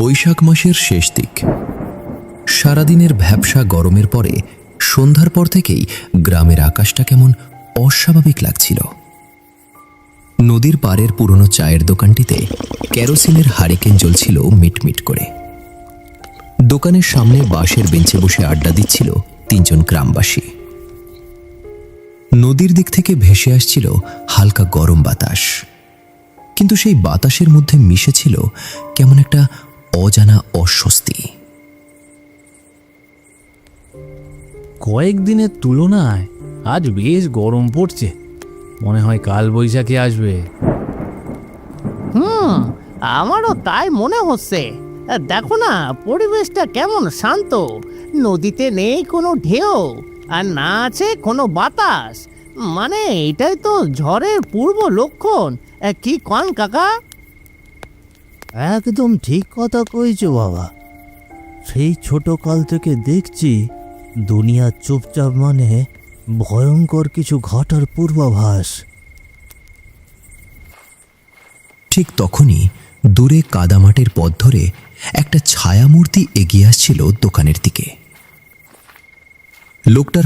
বৈশাখ মাসের শেষ দিক। সারাদিনের ভ্যাপসা গরমের পরে সন্ধ্যার পর থেকেই গ্রামের আকাশটা কেমন অস্বাভাবিক লাগছিল। নদীর পাড়ের পুরনো চায়ের দোকানটিতে কেরোসিনের হারিকেন জ্বলছিল মিটমিট করে। দোকানের সামনে বাঁশের বেঞ্চে বসে আড্ডা দিচ্ছিল তিনজন গ্রামবাসী। নদীর দিক থেকে ভেসে আসছিল হালকা গরম বাতাস, কিন্তু সেই বাতাসের মধ্যে মিশেছিল কেমন একটা অজানা অস্বস্তি। কয়েকদিনের তুলনায় আজ বেশ গরম পড়ছে, মনে হয় কাল বৈশাখী আসবে। আমারও তাই মনে হচ্ছে। দেখো না, পরিবেশটা কেমন শান্ত। নদীতে নেই কোনো ঢেউ, আর না আছে কোনো বাতাস। মানে এটাই তো ঝড়ের পূর্ব লক্ষণ। কি কন কাকা? একদম ঠিক কথা কইছো বাবা। সেই ছোটকাল থেকে দেখছি দুনিয়া চুপচাপ মানে ভয়ঙ্কর কিছু ঘটার পূর্বাভাস। ঠিক তখনই দূরে কাদামাটির পথ ধরে একটা ছায়ামূর্তি এগিয়ে আসছিল দোকানের দিকে। লোকটার